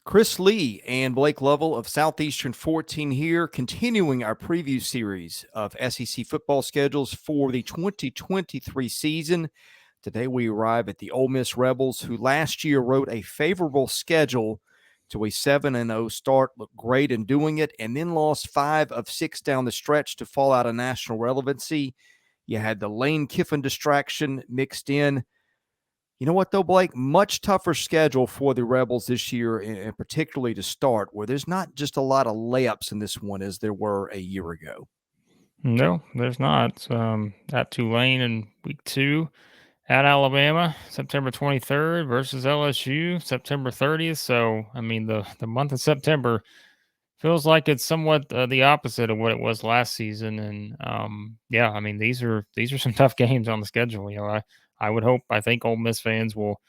Chris Lee and Blake Lovell of Southeastern 14 here, continuing our preview series of SEC football schedules for the 2023 season. Today we arrive at the Ole Miss Rebels, who last year wrote a favorable schedule to a 7-0 start, looked great in doing it, and then lost 5 of 6 down the stretch to fall out of national relevancy. You had the Lane Kiffin distraction mixed in. You know what, though, Blake? Much tougher schedule for the Rebels this year, and particularly to start, where there's not just a lot of layups in this one as there were a year ago. No, there's not. At Tulane in week 2, at Alabama, September 23rd versus LSU, September 30th. So, I mean, the month of September feels like it's somewhat the opposite of what it was last season. And yeah, I mean, these are some tough games on the schedule. I would hope, I think Ole Miss fans will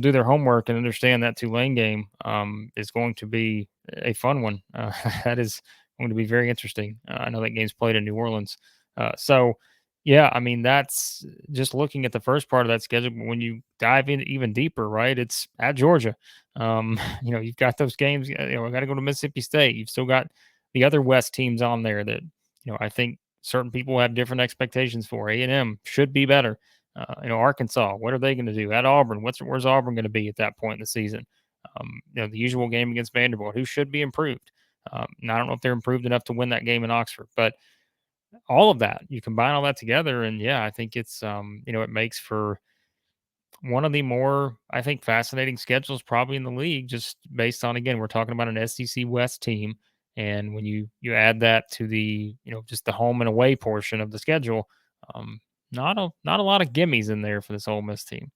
do their homework and understand that Tulane game is going to be a fun one. That is going to be very interesting. I know that game's played in New Orleans. So, yeah, I mean, that's just looking at the first part of that schedule. But when you dive in even deeper, right, it's at Georgia. You've got those games. I got to go to Mississippi State. You've still got the other West teams on there that, I think certain people have different expectations for. A&M should be better. Arkansas, what are they going to do? At Auburn, where's Auburn going to be at that point in the season? The usual game against Vanderbilt, who should be improved. Now, I don't know if they're improved enough to win that game in Oxford, but all of that, you combine all that together, and yeah, I think it's it makes for one of the more, I think, fascinating schedules probably in the league, just based on, again, we're talking about an SEC West team, and when you add that to the just the home and away portion of the schedule, not a lot of gimmies in there for this Ole Miss team.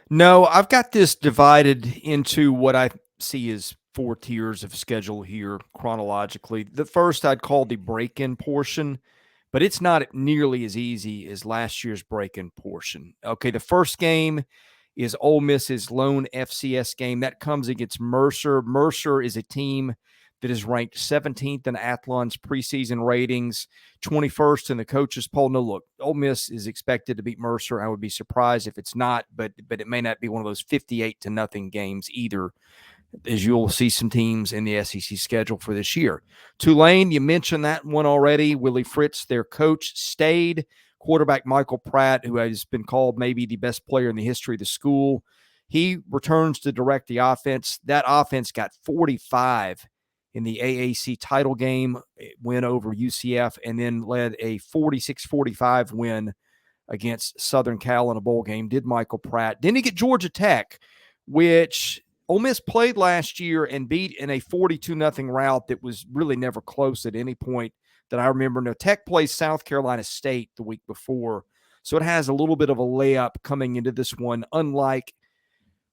No, I've got this divided into what I see as 4 tiers of schedule here chronologically. The first I'd call the break-in portion, but it's not nearly as easy as last year's break-in portion. Okay, the first game is Ole Miss's lone FCS game. That comes against Mercer. Mercer is a team that is ranked 17th in Athlon's preseason ratings, 21st in the coaches poll. No, look, Ole Miss is expected to beat Mercer. I would be surprised if it's not, but it may not be one of those 58-0 games either, as you'll see some teams in the SEC schedule for this year. Tulane, you mentioned that one already. Willie Fritz, their coach, stayed. Quarterback Michael Pratt, who has been called maybe the best player in the history of the school, he returns to direct the offense. That offense got 45 in the AAC title game, win over UCF, and then led a 46-45 win against Southern Cal in a bowl game, did Michael Pratt. Then he get Georgia Tech, which Ole Miss played last year and beat in a 42-0 rout that was really never close at any point that I remember. No, Tech plays South Carolina State the week before, so it has a little bit of a layup coming into this one, unlike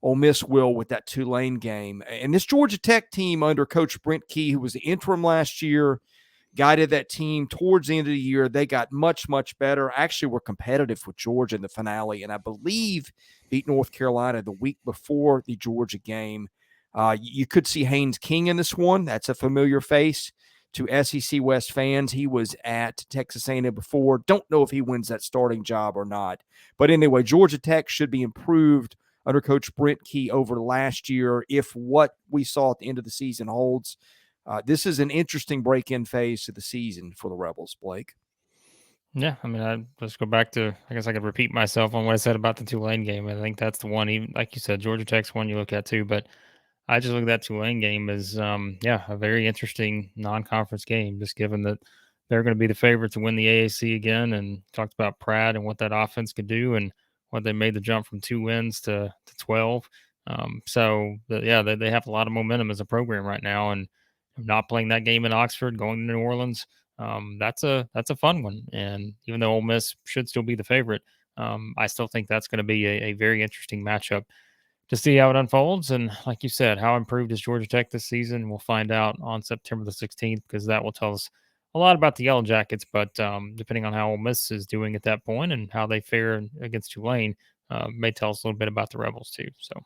Ole Miss will with that Tulane game. And this Georgia Tech team under Coach Brent Key, who was the interim last year, guided that team towards the end of the year. They got much, much better. Actually, were competitive with Georgia in the finale, and I believe beat North Carolina the week before the Georgia game. You could see Haynes King in this one. That's a familiar face to SEC West fans. He was at Texas A&M before. Don't know if he wins that starting job or not. But anyway, Georgia Tech should be improved under Coach Brent Key over last year if what we saw at the end of the season holds. This is an interesting break-in phase to the season for the Rebels, Blake. Yeah, I mean, I just go back to, I guess I could repeat myself on what I said about the Tulane game. I think that's the one, even like you said, Georgia Tech's one you look at too. But I just look at that Tulane game as, a very interesting non-conference game, just given that they're going to be the favorite to win the AAC again. And talked about Pratt and what that offense could do and what they made the jump from 2 wins to 12. They have a lot of momentum as a program right now. And not playing that game in Oxford, going to New Orleans, that's a fun one. And even though Ole Miss should still be the favorite, I still think that's going to be a very interesting matchup to see how it unfolds. And like you said, how improved is Georgia Tech this season? We'll find out on September the 16th, because that will tell us a lot about the Yellow Jackets. But depending on how Ole Miss is doing at that point and how they fare against Tulane, may tell us a little bit about the Rebels too. So.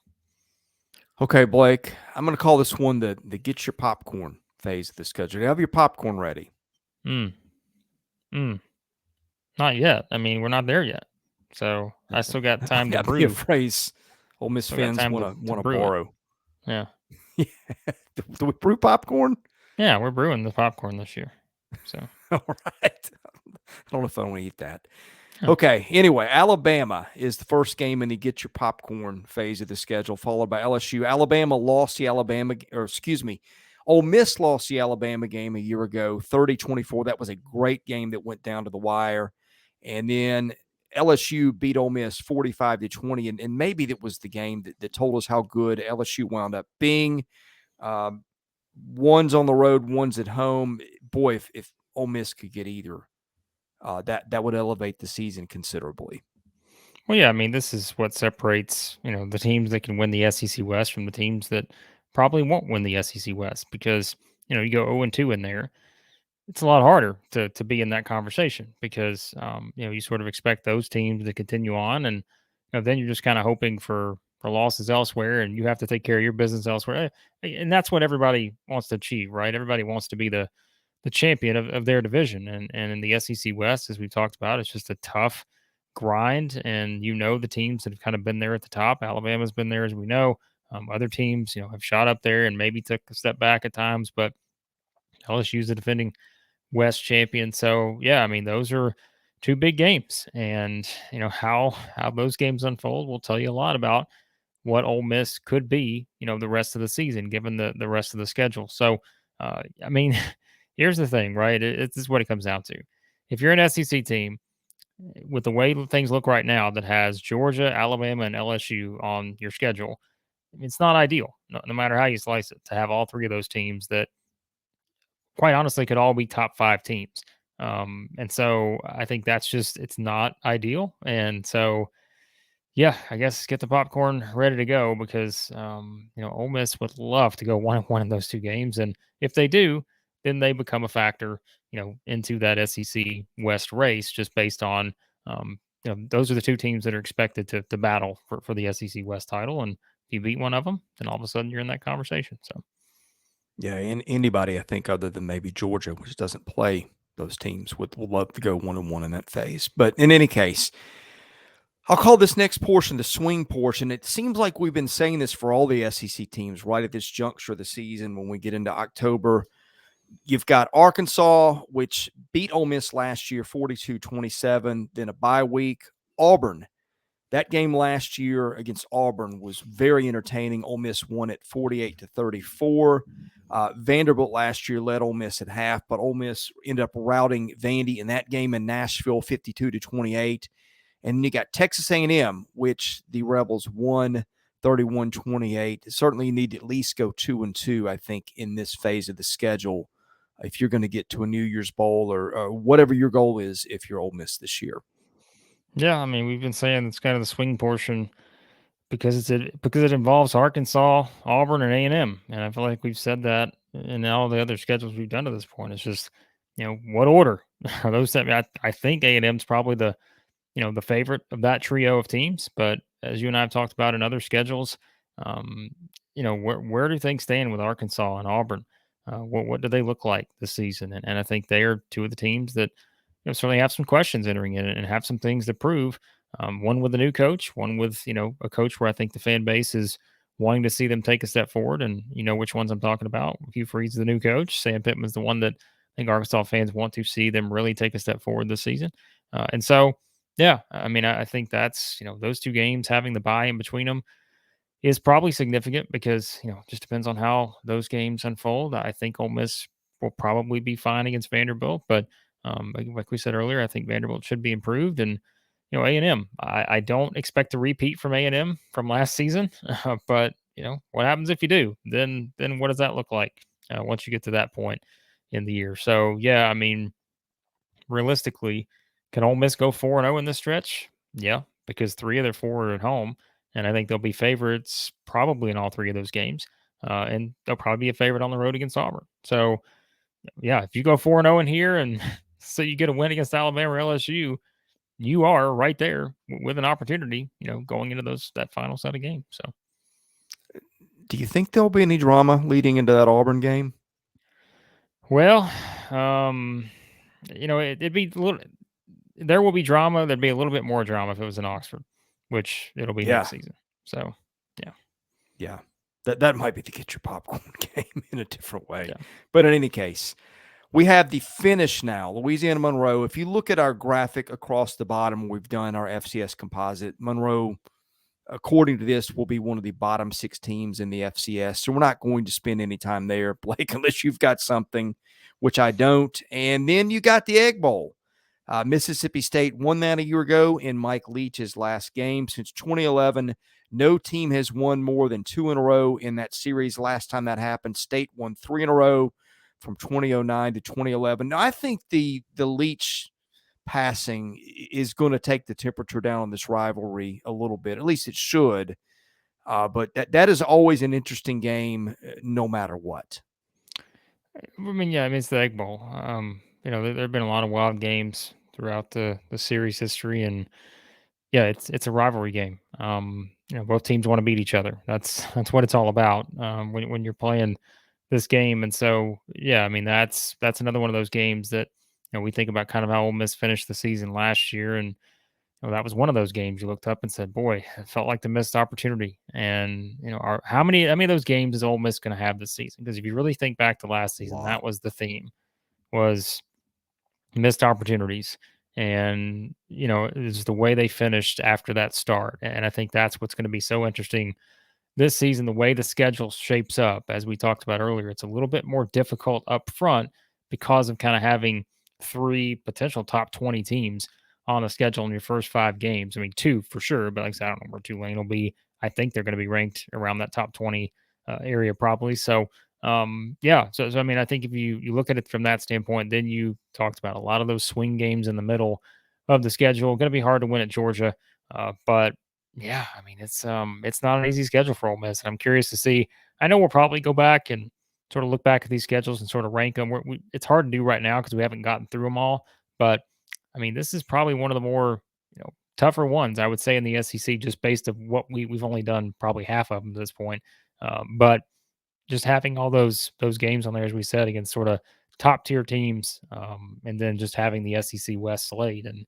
Okay, Blake, I'm going to call this one the get your popcorn phase of the schedule. Do you have your popcorn ready? Mm. Not yet. I mean, we're not there yet. So I still got time to That'd be a brew. phrase Ole Miss Still got fans time want to to brew it. borrow. Yeah. Yeah. Do we brew popcorn? Yeah, we're brewing the popcorn this year. So, All right. I don't know if I want to eat that. yeah. Okay. Anyway, Alabama is the first game in the get your popcorn phase of the schedule, followed by LSU. Alabama lost the Alabama, or excuse me, Ole Miss lost the Alabama game a year ago, 30-24. That was a great game that went down to the wire. And then LSU beat Ole Miss 45-20. And maybe that was the game that told us how good LSU wound up being. Um, one's on the road, one's at home. Boy, if Ole Miss could get either, that would elevate the season considerably. Well, yeah, I mean, this is what separates, the teams that can win the SEC West from the teams that probably won't win the SEC West because, you go 0-2 in there. It's a lot harder to be in that conversation because you sort of expect those teams to continue on, and then you're just kind of hoping for losses elsewhere, and you have to take care of your business elsewhere. And that's what everybody wants to achieve, right? Everybody wants to be the champion of their division, and in the SEC West, as we've talked about, it's just a tough grind, and the teams that have kind of been there at the top. Alabama's been there, as we know. Other teams, have shot up there and maybe took a step back at times, but LSU's the defending West champion. So yeah, I mean those are two big games, and how those games unfold will tell you a lot about what Ole Miss could be, the rest of the season, given the rest of the schedule. So, I mean, here's the thing, right? This is what it comes down to. If you're an SEC team with the way things look right now, that has Georgia, Alabama, and LSU on your schedule, it's not ideal, no matter how you slice it, to have all three of those teams that quite honestly could all be top five teams. And so I think that's just it's not ideal. And so yeah, I guess get the popcorn ready to go because Ole Miss would love to go 1-1 in those two games, and if they do, then they become a factor, into that SEC West race, just based on those are the two teams that are expected to battle for the SEC West title, and if you beat one of them, then all of a sudden you're in that conversation. So Yeah, and anybody I think other than maybe Georgia, which doesn't play those teams, would love to go 1-1 in that phase. But in any case, I'll call this next portion the swing portion. It seems like we've been saying this for all the SEC teams right at this juncture of the season. When we get into October, you've got Arkansas, which beat Ole Miss last year 42-27, then a bye week. Auburn, that game last year against Auburn was very entertaining. Ole Miss won it 48-34. Vanderbilt last year led Ole Miss at half, but Ole Miss ended up routing Vandy in that game in Nashville 52-28. And then you got Texas A&M, which the Rebels won 31-28. Certainly you need to at least go 2-2, I think, in this phase of the schedule if you're going to get to a New Year's Bowl or whatever your goal is if you're Ole Miss this year. yeah, I mean we've been saying it's kind of the swing portion because it involves Arkansas, Auburn, and A&M, and I feel like we've said that in all the other schedules we've done to this point. It's just what order are those? I think A&M's probably the favorite of that trio of teams. But as you and I have talked about in other schedules, um, where do things stand with Arkansas and Auburn? What do they look like this season? And I think they are two of the teams that certainly have some questions entering in it and have some things to prove. One with a new coach, one with a coach where I think the fan base is wanting to see them take a step forward. And you know which ones I'm talking about. Hugh Freeze's the new coach. Sam Pittman's the one that I think Arkansas fans want to see them really take a step forward this season. And so yeah, I mean, I think that's those two games having the bye in between them is probably significant because it just depends on how those games unfold. I think Ole Miss will probably be fine against Vanderbilt, but like we said earlier, I think Vanderbilt should be improved. And A&M, I don't expect a repeat from A&M from last season, but what happens if you do? Then what does that look like once you get to that point in the year? So yeah, I mean realistically, can Ole Miss go 4-0 in this stretch? Yeah, because three of their four are at home, and I think they'll be favorites probably in all three of those games. And they'll probably be a favorite on the road against Auburn. So, yeah, if you go 4-0 in here and so you get a win against Alabama or LSU, you are right there with an opportunity, going into that final set of games. So, Do you think there'll be any drama leading into that Auburn game? well, it'd be a little. There will be drama. There'd be a little bit more drama if it was in Oxford, which it'll be Yeah, next season. So, yeah. yeah. That might be the get your popcorn game in a different way. Yeah. But in any case, we have the finish now. Louisiana Monroe. If you look at our graphic across the bottom, we've done our FCS composite. Monroe, according to this, will be one of the bottom 6 teams in the FCS. So we're not going to spend any time there, Blake, unless you've got something, which I don't. And then you got the Egg Bowl. Mississippi State won that a year ago in Mike Leach's last game. Since 2011, no team has won more than 2 in a row in that series. Last time that happened, State won 3 in a row from 2009 to 2011. Now, I think the Leach passing is going to take the temperature down on this rivalry a little bit. At least it should. But that is always an interesting game, no matter what. I mean, yeah, I mean, it's the Egg Bowl. There have been a lot of wild games throughout the series history, and yeah, it's a rivalry game. Both teams want to beat each other. That's what it's all about when you're playing this game. And so, yeah, I mean, that's another one of those games that we think about kind of how Ole Miss finished the season last year, and that was one of those games you looked up and said, "Boy, it felt like the missed opportunity." And how many of those games is Ole Miss going to have this season? Because if you really think back to last season, that was the theme, was missed opportunities. And it's the way they finished after that start. And I think that's what's going to be so interesting this season, the way the schedule shapes up. As we talked about earlier, it's a little bit more difficult up front because of kind of having 3 potential top 20 teams on the schedule in your first 5 games. I mean, 2 for sure, but like I said, I don't know where Tulane will be. I think they're going to be ranked around that top 20 area probably. So, yeah. So I mean, I think if you look at it from that standpoint, then you talked about a lot of those swing games in the middle of the schedule. Going to be hard to win at Georgia, but yeah, I mean, it's not an easy schedule for Ole Miss, and I'm curious to see. I know we'll probably go back and sort of look back at these schedules and sort of rank them. It's hard to do right now because we haven't gotten through them all. But I mean, this is probably one of the more tougher ones I would say in the SEC, just based of what we've only done probably half of them at this point. But just having all those games on there, as we said, against sort of top tier teams, and then just having the SEC West slate and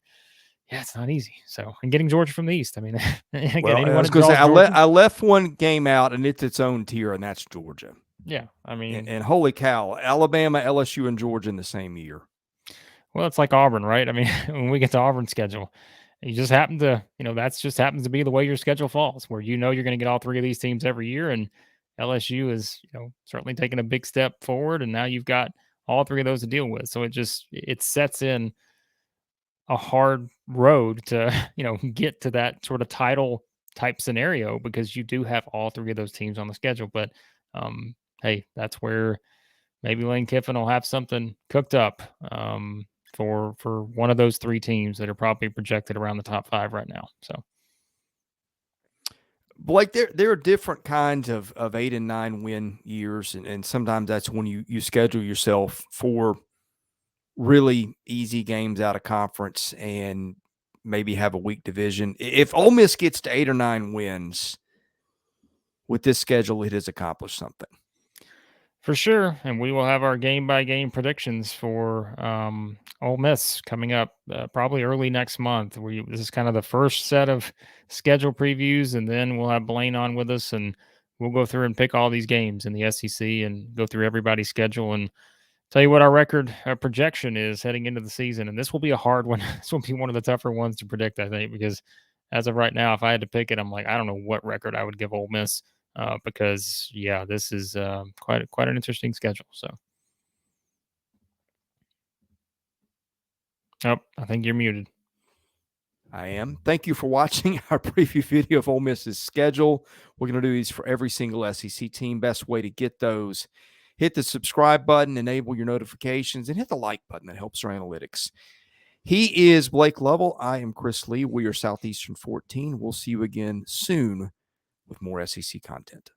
yeah, it's not easy. So, and getting Georgia from the East. I mean, again, Well, I anyone was that going to say draws Georgia. I left one game out, and it's its own tier, and that's Georgia. Yeah, I mean, And holy cow, Alabama, LSU, and Georgia in the same year. well, it's like Auburn, right? I mean, when we get to Auburn's schedule, you just happen to, that's just happens to be the way your schedule falls, where you're going to get all 3 of these teams every year, and LSU is, certainly taking a big step forward, and now you've got all 3 of those to deal with. So it sets in a hard road to get to that sort of title type scenario because you do have all 3 of those teams on the schedule. But hey, that's where maybe Lane Kiffin will have something cooked up for one of those 3 teams that are probably projected around the top 5 right now. So Blake, there are different kinds of 8 and 9 win years, and sometimes that's when you schedule yourself for really easy games out of conference and maybe have a weak division. If Ole Miss gets to 8 or 9 wins with this schedule, it has accomplished something. for sure, and we will have our game by game predictions for Ole Miss coming up probably early next month. This is kind of the first set of schedule previews, and then we'll have Blaine on with us, and we'll go through and pick all these games in the SEC and go through everybody's schedule and tell you what our record projection is heading into the season. And this will be a hard one. This will be one of the tougher ones to predict, I think, because as of right now, if I had to pick it, I'm like, I don't know what record I would give Ole Miss because, yeah, this is quite an interesting schedule. So, oh, I think you're muted. I am. Thank you for watching our preview video of Ole Miss's schedule. We're going to do these for every single SEC team. Best way to get those, hit the subscribe button, enable your notifications, and hit the like button. That helps our analytics. He is Blake Lovell. I am Chris Lee. We are Southeastern 14. We'll see you again soon with more SEC content.